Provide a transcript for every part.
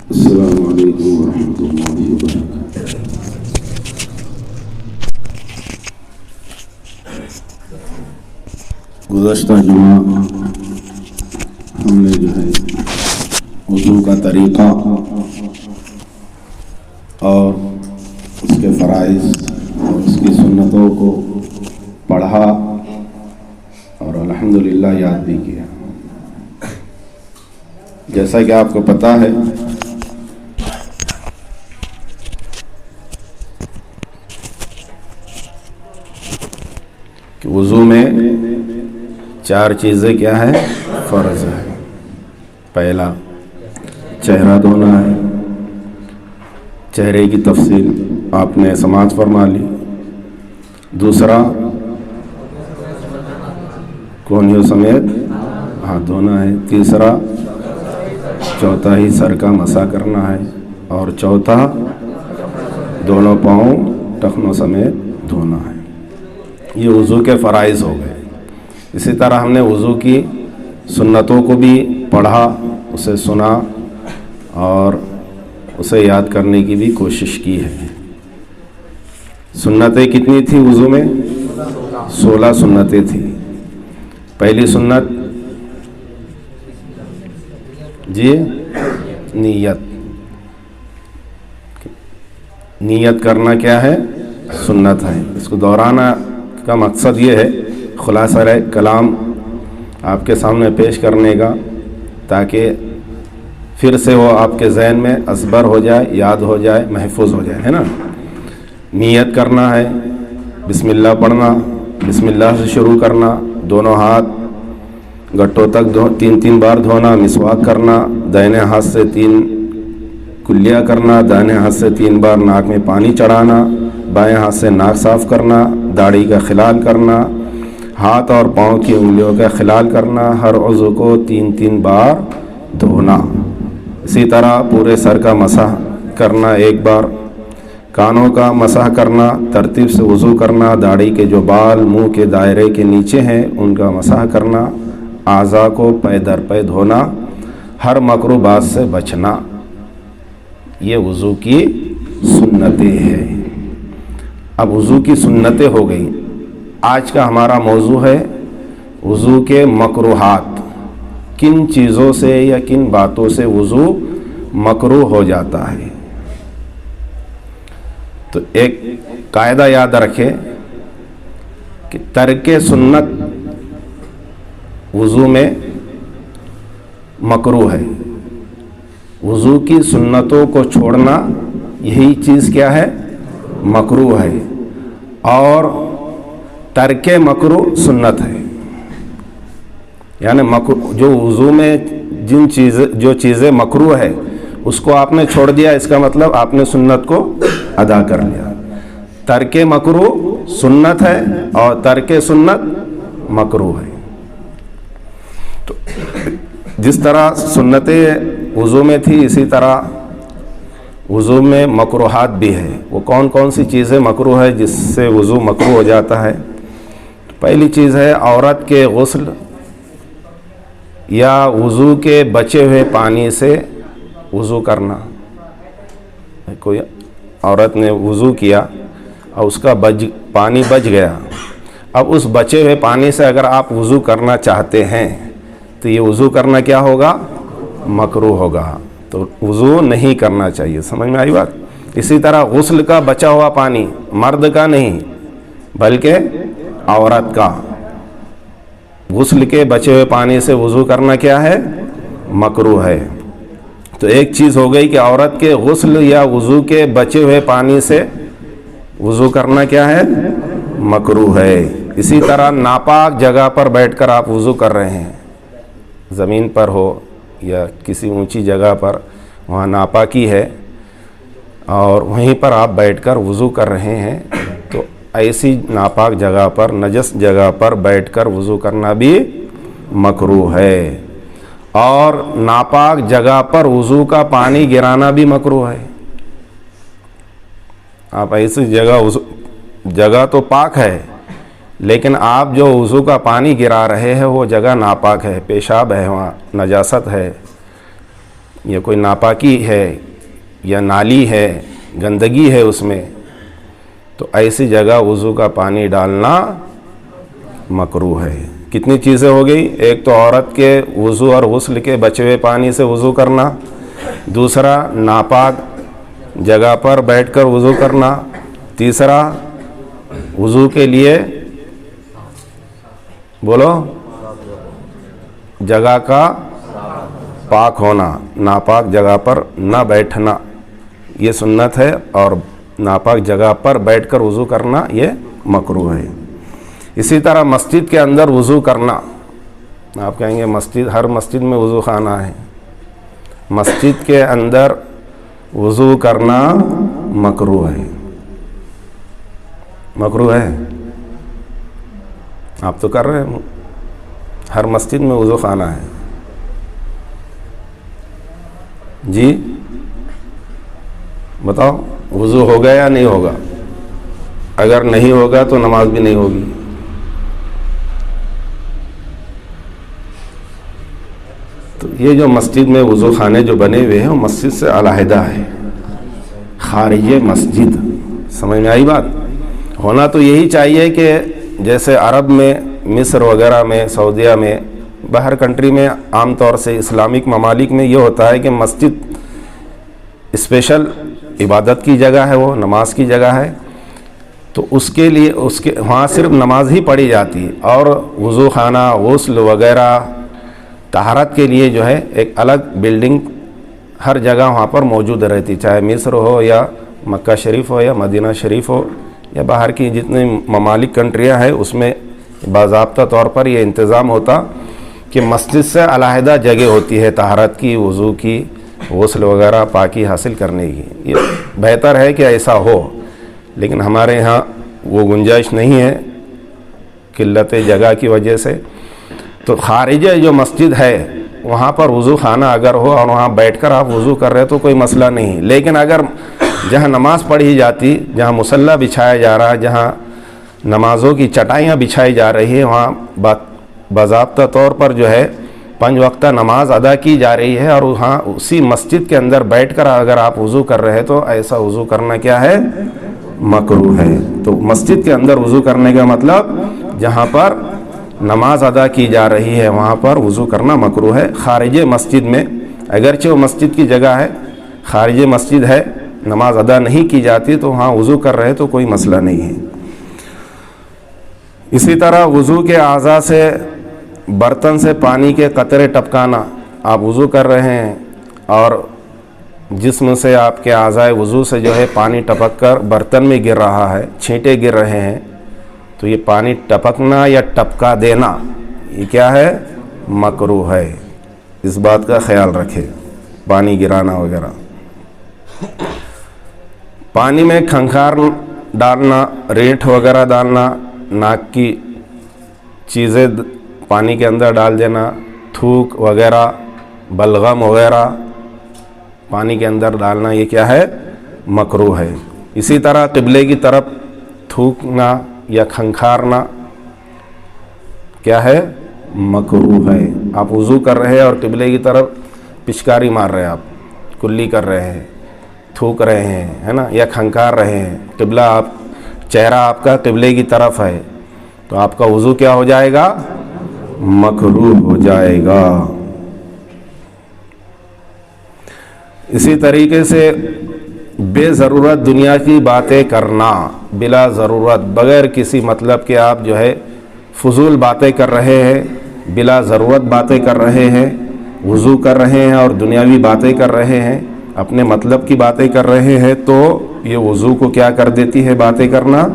السلام علیکم ورحمۃ اللہ وبرکاتہ۔ گزشتہ جمعہ ہم نے جو ہے وضو کا طریقہ اور اس کے فرائض اور اس کی سنتوں کو پڑھا اور الحمدللہ یاد بھی کیا۔ جیسا کہ آپ کو پتہ ہے کہ وضو میں 4 چیزیں کیا ہے؟ فرض ہے۔ پہلا چہرہ دھونا ہے، چہرے کی تفصیل آپ نے سماعت فرما لی۔ دوسرا کونیوں سمیت ہاتھ دھونا ہے۔ تیسرا چوتھا ہی سر کا مسح کرنا ہے، اور چوتھا دونوں پاؤں ٹخنوں سمیت دھونا ہے۔ یہ وضو کے فرائض ہو گئے۔ اسی طرح ہم نے وضو کی سنتوں کو بھی پڑھا، اسے سنا اور اسے یاد کرنے کی بھی کوشش کی ہے۔ سنتیں کتنی تھی وضو میں؟ 16 سنتیں تھیں۔ پہلی سنت جی نیت۔ نیت کرنا کیا ہے؟ سنت ہے۔ اس کو دہرانا کا مقصد یہ ہے، خلاصہ کلام آپ کے سامنے پیش کرنے کا، تاکہ پھر سے وہ آپ کے ذہن میں ازبر ہو جائے، یاد ہو جائے، محفوظ ہو جائے، ہے نا۔ نیت کرنا ہے، بسم اللہ پڑھنا، بسم اللہ سے شروع کرنا، دونوں ہاتھ گٹوں تک 3 بار دھونا، مسواک کرنا، دائنے ہاتھ سے 3 کلیہ کرنا، دائنے ہاتھ سے 3 بار ناک میں پانی چڑھانا، بائیں ہاتھ سے ناک صاف کرنا، داڑھی کا خلال کرنا، ہاتھ اور پاؤں کی انگلیوں کا خلال کرنا، ہر عضو کو 3 بار دھونا۔ اسی طرح پورے سر کا مسح کرنا 1 بار، کانوں کا مسح کرنا، ترتیب سے وضو کرنا، داڑھی کے جو بال منہ کے دائرے کے نیچے ہیں ان کا مسح کرنا، اعضاء کو پے در پے دھونا، ہر مکروہ بات سے بچنا۔ یہ وضو کی سنتیں ہیں۔ اب وضو کی سنتیں ہو گئی۔ آج کا ہمارا موضوع ہے وضو کے مکروہات۔ کن چیزوں سے یا کن باتوں سے وضو مکروہ ہو جاتا ہے؟ تو ایک قاعدہ یاد رکھے کہ ترک سنت وضو میں مکروہ ہے۔ وضو کی سنتوں کو چھوڑنا یہی چیز کیا ہے؟ مکروہ ہے، اور ترک مکروہ سنت ہے۔ یعنی جو وضو میں جو چیزیں مکروہ ہے اس کو آپ نے چھوڑ دیا، اس کا مطلب آپ نے سنت کو ادا کر لیا۔ ترک مکروہ سنت ہے اور ترک سنت مکروہ ہے۔ تو جس طرح سنتیں وضو میں تھی، اسی طرح وضو میں مکروہات بھی ہے۔ وہ کون کون سی چیزیں مکروہ ہے جس سے وضو مکروہ ہو جاتا ہے؟ پہلی چیز ہے عورت کے غسل یا وضو کے بچے ہوئے پانی سے وضو کرنا۔ کوئی عورت نے وضو کیا اور اس کا پانی بچ گیا، اب اس بچے ہوئے پانی سے اگر آپ وضو کرنا چاہتے ہیں تو یہ وضو کرنا کیا ہوگا؟ مکروہ ہوگا۔ تو وضو نہیں کرنا چاہیے۔ سمجھ میں آئی بات؟ اسی طرح غسل کا بچا ہوا پانی، مرد کا نہیں بلکہ عورت کا، غسل کے بچے ہوئے پانی سے وضو کرنا کیا ہے؟ مکروہ ہے۔ تو ایک چیز ہو گئی کہ عورت کے غسل یا وضو کے بچے ہوئے پانی سے وضو کرنا کیا ہے؟ مکروہ ہے۔ اسی طرح ناپاک جگہ پر بیٹھ کر آپ وضو کر رہے ہیں، زمین پر ہو یا کسی اونچی جگہ پر، وہاں ناپاکی ہے اور وہیں پر آپ بیٹھ کر وضو کر رہے ہیں، تو ایسی ناپاک جگہ پر، نجس جگہ پر بیٹھ کر وضو کرنا بھی مکروہ ہے۔ اور ناپاک جگہ پر وضو کا پانی گرانا بھی مکروہ ہے۔ آپ ایسی جگہ تو پاک ہے، لیکن آپ جو وضو کا پانی گرا رہے ہیں وہ جگہ ناپاک ہے، پیشاب ہے، وہاں نجاست ہے، یا کوئی ناپاکی ہے یا نالی ہے، گندگی ہے اس میں، تو ایسی جگہ وضو کا پانی ڈالنا مکروہ ہے۔ کتنی چیزیں ہو گئی؟ ایک تو عورت کے وضو اور غسل کے بچے ہوئے پانی سے وضو کرنا، دوسرا ناپاک جگہ پر بیٹھ کر وضو کرنا، تیسرا وضو کے لیے بولو جگہ کا پاک ہونا، ناپاک جگہ پر نہ بیٹھنا یہ سنت ہے، اور ناپاک جگہ پر بیٹھ کر وضو کرنا یہ مکروہ ہے۔ اسی طرح مسجد کے اندر وضو کرنا، آپ کہیں گے مسجد، ہر مسجد میں وضو خانہ ہے، مسجد کے اندر وضو کرنا مکروہ ہے۔ مکروہ ہے؟ آپ تو کر رہے ہیں، ہر مسجد میں وضو خانہ ہے جی، بتاؤ وضو ہوگا یا نہیں ہوگا؟ اگر نہیں ہوگا تو نماز بھی نہیں ہوگی۔ تو یہ جو مسجد میں وضو خانے جو بنے ہوئے ہیں وہ مسجد سے علیحدہ ہے، خارج مسجد۔ سمجھ میں آئی بات؟ ہونا تو یہی چاہیے کہ جیسے عرب میں، مصر وغیرہ میں، سعودیہ میں، باہر کنٹری میں عام طور سے اسلامک ممالک میں یہ ہوتا ہے کہ مسجد اسپیشل عبادت کی جگہ ہے، وہ نماز کی جگہ ہے، تو اس کے لیے وہاں صرف نماز ہی پڑھی جاتی ہے، اور وضو خانہ، غسل وغیرہ، طہارت کے لیے جو ہے ایک الگ بلڈنگ ہر جگہ وہاں پر موجود رہتی، چاہے مصر ہو یا مکہ شریف ہو یا مدینہ شریف ہو یا باہر کی جتنے ممالک کنٹریاں ہیں، اس میں باضابطہ طور پر یہ انتظام ہوتا کہ مسجد سے علیحدہ جگہ ہوتی ہے طہارت کی، وضو کی، غسل وغیرہ پاکی حاصل کرنے کی۔ یہ بہتر ہے کہ ایسا ہو، لیکن ہمارے یہاں وہ گنجائش نہیں ہے قلت جگہ کی وجہ سے۔ تو خارج جو مسجد ہے وہاں پر وضو خانہ اگر ہو اور وہاں بیٹھ کر آپ وضو کر رہے تو کوئی مسئلہ نہیں، لیکن اگر جہاں نماز پڑھی جاتی، جہاں مصلی بچھایا جا رہا ہے، جہاں نمازوں کی چٹائیاں بچھائی جا رہی ہیں، وہاں باضابطہ طور پر جو ہے 5 وقتہ نماز ادا کی جا رہی ہے، اور وہاں اسی مسجد کے اندر بیٹھ کر اگر آپ وضو کر رہے تو ایسا وضو کرنا کیا ہے؟ مکروہ ہے۔ تو مسجد کے اندر وضو کرنے کا مطلب جہاں پر نماز ادا کی جا رہی ہے وہاں پر وضو کرنا مکروہ ہے۔ خارج مسجد میں اگرچہ وہ مسجد کی جگہ ہے، خارج مسجد ہے، نماز ادا نہیں کی جاتی، تو وہاں وضو کر رہے تو کوئی مسئلہ نہیں ہے۔ اسی طرح وضو کے اعضاء سے برتن سے پانی کے قطرے ٹپکانا، آپ وضو کر رہے ہیں اور جسم سے آپ کے اعضاء وضو سے جو ہے پانی ٹپک کر برتن میں گر رہا ہے، چھینٹے گر رہے ہیں، تو یہ پانی ٹپکنا یا ٹپکا دینا یہ کیا ہے؟ مکروہ ہے۔ اس بات کا خیال رکھے، پانی گرانا وغیرہ۔ پانی میں کھنکھار ڈالنا، ریٹھ وغیرہ ڈالنا، ناک کی چیزیں پانی کے اندر ڈال دینا، تھوک وغیرہ، بلغم وغیرہ پانی کے اندر ڈالنا، یہ کیا ہے؟ مکروہ ہے۔ اسی طرح قبلے کی طرف تھوکنا یا کھنکھارنا کیا ہے؟ مکروہ ہے۔ آپ وضو کر رہے ہیں اور قبلے کی طرف پچکاری مار رہے ہیں، آپ کلی کر رہے ہیں، تھوک رہے ہیں، ہے نا، یا کھنکار رہے ہیں، قبلہ آپ، چہرہ آپ کا قبلے کی طرف ہے، تو آپ کا وضو کیا ہو جائے گا؟ مکروہ ہو جائے گا۔ اسی طریقے سے بے ضرورت دنیا کی باتیں کرنا، بلا ضرورت، بغیر کسی مطلب کے آپ جو ہے فضول باتیں کر رہے ہیں، بلا ضرورت باتیں کر رہے ہیں، وضو کر رہے ہیں اور دنیاوی باتیں کر رہے ہیں، اپنے مطلب کی باتیں کر رہے ہیں، تو یہ وضو کو کیا کر دیتی ہے؟ باتیں کرنا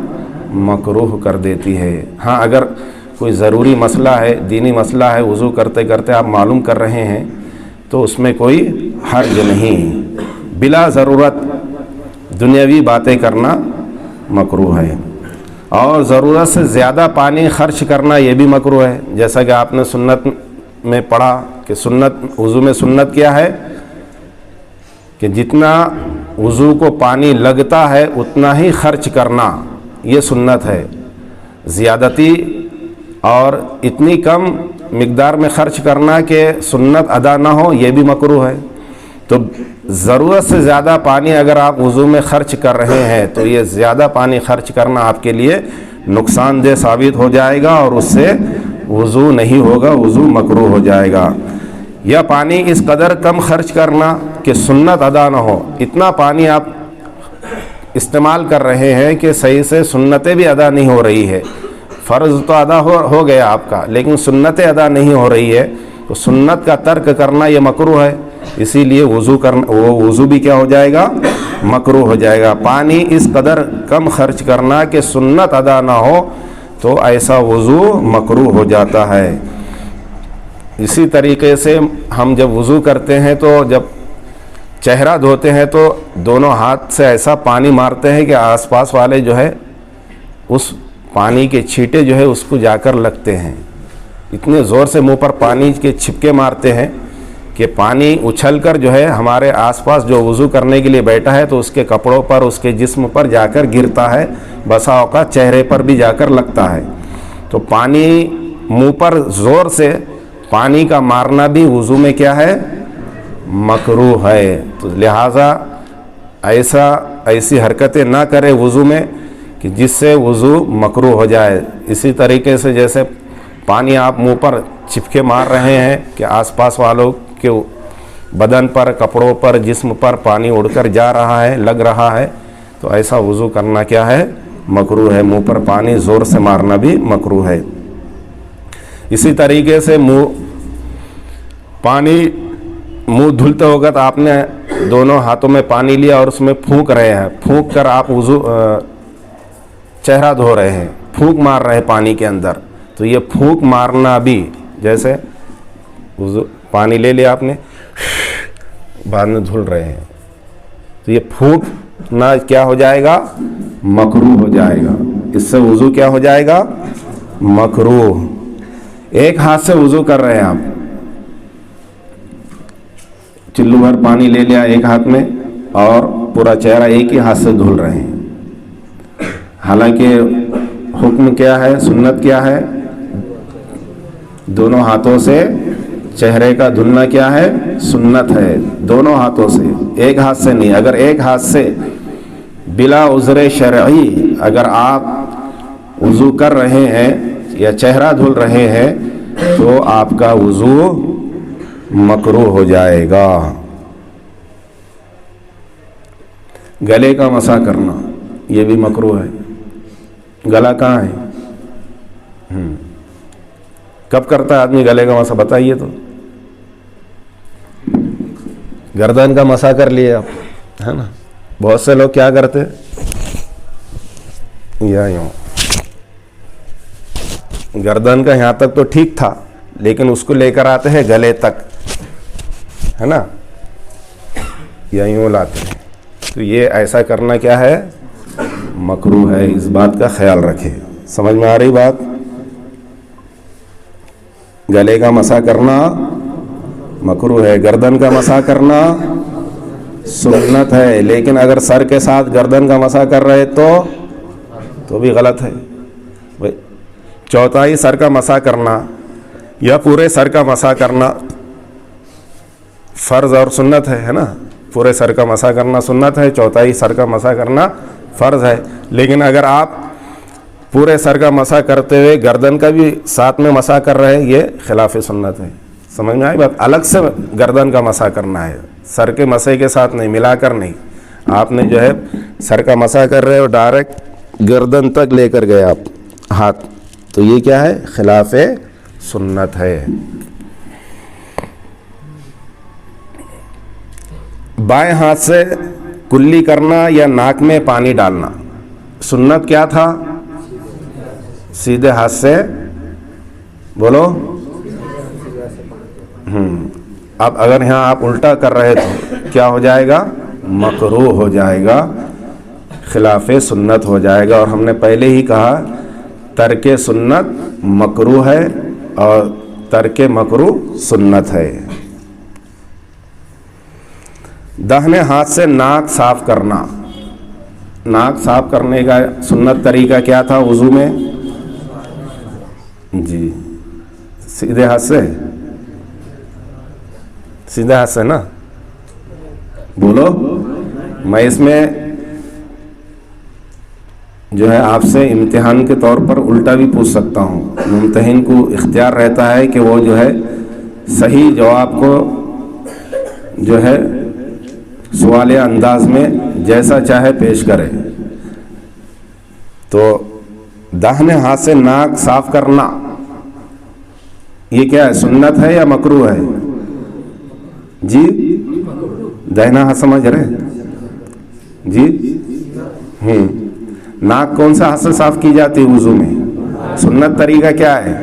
مکروہ کر دیتی ہے۔ ہاں اگر کوئی ضروری مسئلہ ہے، دینی مسئلہ ہے، وضو کرتے کرتے آپ معلوم کر رہے ہیں تو اس میں کوئی حرج نہیں۔ بلا ضرورت دنیاوی باتیں کرنا مکروہ ہے، اور ضرورت سے زیادہ پانی خرچ کرنا یہ بھی مکروہ ہے۔ جیسا کہ آپ نے سنت میں پڑھا کہ سنت، وضو میں سنت کیا ہے کہ جتنا وضو کو پانی لگتا ہے اتنا ہی خرچ کرنا، یہ سنت ہے۔ زیادتی اور اتنی کم مقدار میں خرچ کرنا کہ سنت ادا نہ ہو، یہ بھی مکروہ ہے۔ تو ضرورت سے زیادہ پانی اگر آپ وضو میں خرچ کر رہے ہیں تو یہ زیادہ پانی خرچ کرنا آپ کے لیے نقصان دہ ثابت ہو جائے گا اور اس سے وضو نہیں ہوگا، وضو مکروہ ہو جائے گا۔ یا پانی اس قدر کم خرچ کرنا کہ سنت ادا نہ ہو، اتنا پانی آپ استعمال کر رہے ہیں کہ صحیح سے سنتیں بھی ادا نہیں ہو رہی ہے، فرض تو ادا ہو گیا آپ کا لیکن سنتیں ادا نہیں ہو رہی ہے، تو سنت کا ترک کرنا یہ مکروہ ہے، اسی لیے وضو کرنا، وہ وضو بھی کیا ہو جائے گا؟ مکروہ ہو جائے گا۔ پانی اس قدر کم خرچ کرنا کہ سنت ادا نہ ہو تو ایسا وضو مکروہ ہو جاتا ہے۔ اسی طریقے سے ہم جب وضو کرتے ہیں تو جب چہرہ دھوتے ہیں تو دونوں ہاتھ سے ایسا پانی مارتے ہیں کہ آس پاس والے جو ہے اس پانی کے چھینٹے جو ہے اس کو جا کر لگتے ہیں، اتنے زور سے منہ پر پانی کے چھپکے مارتے ہیں کہ پانی اچھل کر جو ہے ہمارے آس پاس جو وضو کرنے کے لیے بیٹھا ہے تو اس کے کپڑوں پر، اس کے جسم پر جا کر گرتا ہے، بسا اوقات چہرے پر بھی جا کر لگتا ہے۔ تو پانی منہ پر زور سے پانی کا مارنا بھی وضو میں کیا ہے؟ مکروہ ہے۔ تو لہٰذا ایسی حرکتیں نہ کرے وضو میں کہ جس سے وضو مکروہ ہو جائے۔ اسی طریقے سے جیسے پانی آپ منہ پر چپکے مار رہے ہیں کہ آس پاس والوں کے بدن پر، کپڑوں پر، جسم پر پانی اڑ کر جا رہا ہے، لگ رہا ہے، تو ایسا وضو کرنا کیا ہے؟ مکروہ ہے۔ منہ پر پانی زور سے مارنا بھی مکروہ ہے۔ اسی طریقے سے منہ دھلتے وقت آپ نے دونوں ہاتھوں میں پانی لیا اور اس میں پھونک رہے ہیں، پھونک کر آپ چہرہ دھو رہے ہیں، پھونک مار رہے ہیں پانی کے اندر، تو یہ پھونک مارنا بھی، جیسے پانی لے لیا آپ نے، بعد میں دھل رہے ہیں، تو یہ پھونکنا کیا ہو جائے گا؟ مکروہ ہو جائے گا۔ اس سے وضو کیا ہو جائے گا؟ مکروہ۔ ایک ہاتھ سے وضو کر رہے ہیں آپ، چلو بھر پانی لے لیا ایک ہاتھ میں اور پورا چہرہ ایک ہی ہاتھ سے دھل رہے ہیں، حالانکہ حکم کیا ہے، سنت کیا ہے؟ دونوں ہاتھوں سے چہرے کا دھلنا کیا ہے؟ سنت ہے، دونوں ہاتھوں سے، ایک ہاتھ سے نہیں۔ اگر ایک ہاتھ سے بلا عذر شرعی اگر آپ وضو کر رہے ہیں یا چہرہ دھل رہے ہیں تو آپ کا وضو مکروہ ہو جائے گا۔ گلے کا مسح کرنا یہ بھی مکروہ ہے۔ گلا کہاں ہے؟ کب کرتا ہے آدمی گلے کا مسح؟ بتائیے تو۔ گردن کا مسح کر لیے آپ، ہے نا؟ بہت سے لوگ کیا کرتے یا یوں، گردن کا یہاں تک تو ٹھیک تھا لیکن اس کو لے کر آتے ہیں گلے تک، ہے نا، یا یوں لاتے ہیں، تو یہ ایسا کرنا کیا ہے؟ مکروہ ہے۔ اس بات کا خیال رکھیں۔ سمجھ میں آ رہی بات؟ گلے کا مسح کرنا مکروہ ہے، گردن کا مسح کرنا سنت ہے، لیکن اگر سر کے ساتھ گردن کا مسح کر رہے تو بھی غلط ہے۔ چوتھائی سر کا مسح کرنا یا پورے سر کا مسح کرنا فرض اور سنت ہے نا؟ پورے سر کا مسح کرنا سنت ہے، چوتھائی سر کا مسح کرنا فرض ہے، لیکن اگر آپ پورے سر کا مسح کرتے ہوئے گردن کا بھی ساتھ میں مسح کر رہے ہیں، یہ خلاف سنت ہے۔ سمجھ میں آئی بات؟ الگ سے گردن کا مسح کرنا ہے، سر کے مسح کے ساتھ نہیں، ملا کر نہیں۔ آپ نے جو ہے سر کا مسح کر رہے ہو، ڈائریکٹ گردن تک لے کر گئے آپ ہاتھ، تو یہ کیا ہے؟ خلاف سنت ہے۔ بائیں ہاتھ سے کلی کرنا یا ناک میں پانی ڈالنا، سنت کیا تھا؟ سیدھے ہاتھ سے، بولو۔ اب اگر یہاں آپ الٹا کر رہے تو کیا ہو جائے گا؟ مکروہ ہو جائے گا، خلاف سنت ہو جائے گا۔ اور ہم نے پہلے ہی کہا ترک سنت مکروہ ہے اور ترک مکروہ سنت ہے۔ داہنے ہاتھ سے ناک صاف کرنا، ناک صاف کرنے کا سنت طریقہ کیا تھا وضو میں؟ جی سیدھے ہاتھ سے، سیدھے ہاتھ سے نا، بولو. میں اس میں جو ہے آپ سے امتحان کے طور پر الٹا بھی پوچھ سکتا ہوں. ممتحن کو اختیار رہتا ہے کہ وہ جو ہے صحیح جواب کو جو ہے سوالیہ انداز میں جیسا چاہے پیش کرے. تو داہنے ہاتھ سے ناک صاف کرنا یہ کیا ہے؟ سنت ہے یا مکروہ ہے؟ جی داہنا ہاتھ سمجھ رہے جی؟ ناک کون سا ہاتھ سے صاف کی جاتی ہے وضو میں؟ سنت طریقہ کیا ہے؟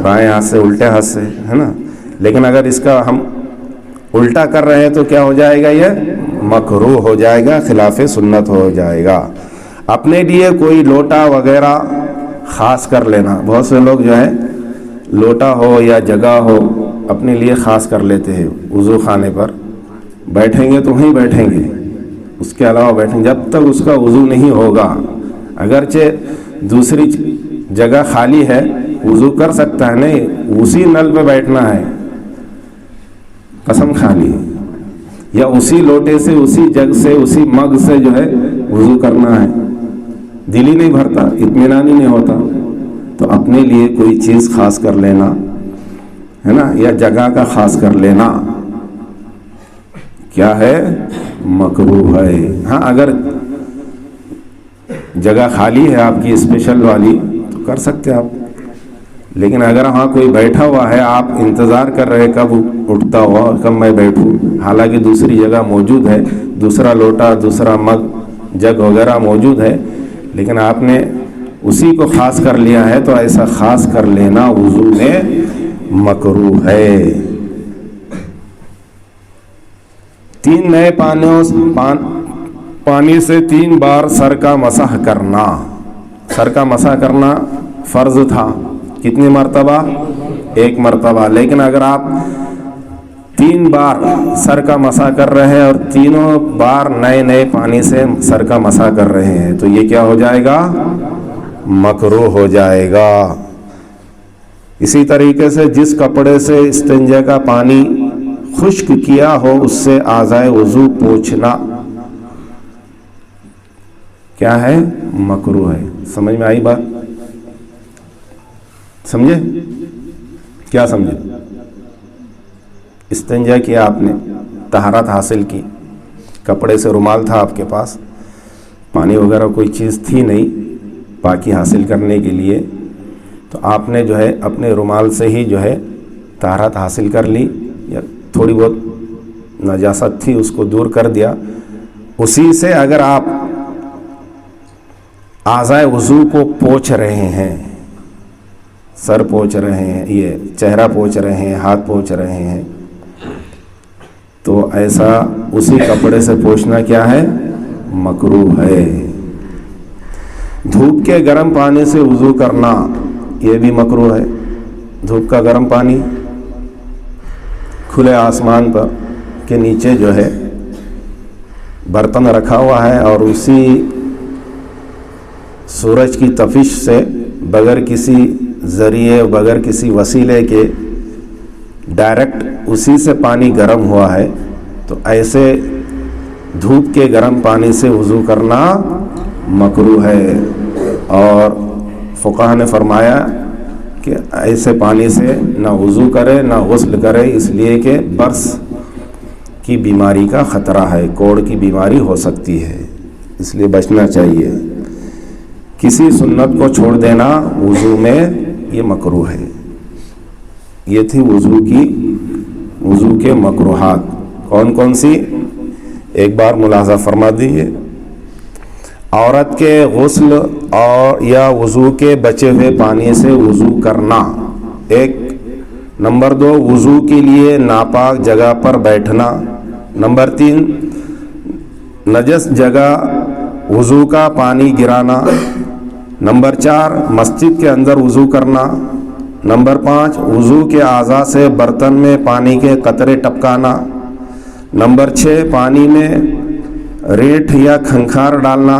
بائیں ہاتھ سے، الٹے ہاتھ سے، ہے نا. لیکن اگر اس کا ہم الٹا کر رہے ہیں تو کیا ہو جائے گا؟ یہ مکروہ ہو جائے گا، خلاف سنت ہو جائے گا. اپنے لیے کوئی لوٹا وغیرہ خاص کر لینا. بہت سے لوگ جو ہے لوٹا ہو یا جگہ ہو اپنے لیے خاص کر لیتے ہیں. وضو خانے پر بیٹھیں گے تو وہیں بیٹھیں گے، اس کے علاوہ بیٹھیں. جب تک اس کا وضو نہیں ہوگا، اگرچہ دوسری جگہ خالی ہے وضو کر سکتا ہے، نہیں اسی نل پہ بیٹھنا ہے قسم کھا لی، یا اسی لوٹے سے، اسی جگ سے، اسی مگ سے جو ہے وضو کرنا ہے. دل ہی نہیں بھرتا، اطمینان ہی نہیں ہوتا. تو اپنے لیے کوئی چیز خاص کر لینا ہے نا، یا جگہ کا خاص کر لینا کیا ہے؟ مکروہ ہے. ہاں اگر جگہ خالی ہے آپ کی اسپیشل والی تو کر سکتے آپ. لیکن اگر وہاں کوئی بیٹھا ہوا ہے، آپ انتظار کر رہے کب اٹھتا ہوا اور کب میں بیٹھوں، حالانکہ دوسری جگہ موجود ہے، دوسرا لوٹا، دوسرا مگ، جگ وغیرہ موجود ہے، لیکن آپ نے اسی کو خاص کر لیا ہے، تو ایسا خاص کر لینا وضو میں مکروہ ہے. 3 نئے پانی سے 3 بار سر کا مسح کرنا. سر کا مسح کرنا فرض تھا، کتنی مرتبہ؟ 1 مرتبہ. لیکن اگر آپ 3 بار سر کا مسح کر رہے ہیں اور تینوں بار نئے پانی سے سر کا مسح کر رہے ہیں تو یہ کیا ہو جائے گا؟ مکروہ ہو جائے گا. اسی طریقے سے جس کپڑے سے استنجا کا پانی خشک کیا ہو اس سے اعضائے وضو پوچھنا کیا ہے؟ مکروہ ہے. سمجھ میں آئی بات؟ سمجھے؟ کیا سمجھے؟ استنجا کیا آپ نے، طہارت حاصل کی، کپڑے سے رومال تھا آپ کے پاس، پانی وغیرہ کوئی چیز تھی نہیں پاکی حاصل کرنے کے لیے، تو آپ نے جو ہے اپنے رومال سے ہی جو ہے طہارت حاصل کر لی، یا تھوڑی بہت نجاست تھی اس کو دور کر دیا. اسی سے اگر آپ اعضائے وضو کو پوچھ رہے ہیں، سر پوچھ رہے ہیں، یہ چہرہ پوچھ رہے ہیں، ہاتھ پوچھ رہے ہیں، تو ایسا اسی کپڑے سے پوچھنا کیا ہے؟ مکروہ ہے. دھوپ کے گرم پانی سے وضو کرنا یہ بھی مکروہ ہے. دھوپ کا گرم پانی کھلے آسمان پر کے نیچے جو ہے برتن رکھا ہوا ہے اور اسی سورج کی تفش سے بغیر کسی ذریعے، بغیر کسی وسیلے کے ڈائریکٹ اسی سے پانی گرم ہوا ہے، تو ایسے دھوپ کے گرم پانی سے وضو کرنا مکروہ ہے. اور فقہاء نے فرمایا کہ ایسے پانی سے نہ وضو کرے نہ غسل کرے، اس لیے کہ برص کی بیماری کا خطرہ ہے، کوڑ کی بیماری ہو سکتی ہے، اس لیے بچنا چاہیے. کسی سنت کو چھوڑ دینا وضو میں یہ مکروہ ہے. یہ تھی وضو کے مکروہات. کون کون سی؟ ایک بار ملاحظہ فرما دیجیے. عورت کے غسل اور یا وضو کے بچے ہوئے پانی سے وضو کرنا. 1 نمبر 2 وضو کے لیے ناپاک جگہ پر بیٹھنا. نمبر 3 نجس جگہ وضو کا پانی گرانا. نمبر 4 مسجد کے اندر وضو کرنا. نمبر 5 وضو کے اعضاء سے برتن میں پانی کے قطرے ٹپکانا. نمبر 6 پانی میں ریٹھ یا کھنکھار ڈالنا.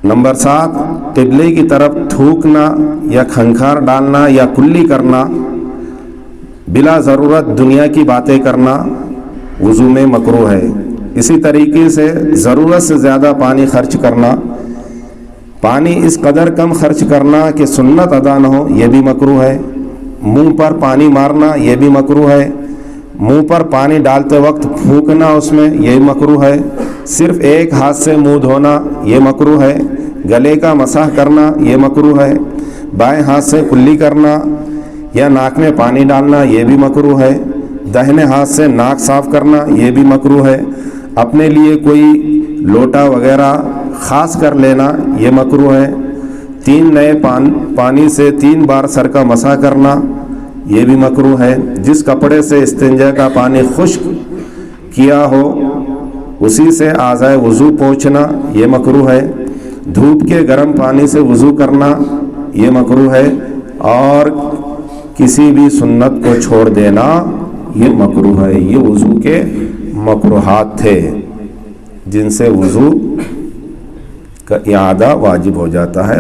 نمبر 7 قبلے کی طرف تھوکنا یا کھنکھار ڈالنا یا کلی کرنا. بلا ضرورت دنیا کی باتیں کرنا. وضو میں مکروہ ہے۔ اسی طریقے سے ضرورت سے زیادہ پانی خرچ کرنا، پانی اس قدر کم خرچ کرنا کہ سنت ادا نہ ہو، یہ بھی مکروہ ہے۔ منہ پر پانی مارنا یہ بھی مکروہ ہے۔ منہ پر پانی ڈالتے وقت پھونکنا اس میں، یہ مکروہ ہے۔ صرف ایک ہاتھ سے منہ دھونا یہ مکروہ ہے۔ گلے کا مسح کرنا یہ مکروہ ہے۔ بائیں ہاتھ سے کلی کرنا یا ناک میں پانی ڈالنا یہ بھی مکروہ ہے۔ داہنے ہاتھ سے ناک صاف کرنا یہ بھی مکروہ ہے۔ اپنے لیے کوئی لوٹا وغیرہ خاص کر لینا یہ مکروہ ہے۔ 3 نئے پانی سے 3 بار سر کا مسح کرنا یہ بھی مکروہ ہے۔ جس کپڑے سے استنجا کا پانی خشک کیا ہو اسی سے اعضائے وضو پوچھنا یہ مکروہ ہے۔ دھوپ کے گرم پانی سے وضو کرنا یہ مکروہ ہے، اور کسی بھی سنت کو چھوڑ دینا یہ مکروہ ہے۔ یہ وضو کے مکروہات تھے جن سے وضو کا اعادہ واجب ہو جاتا ہے۔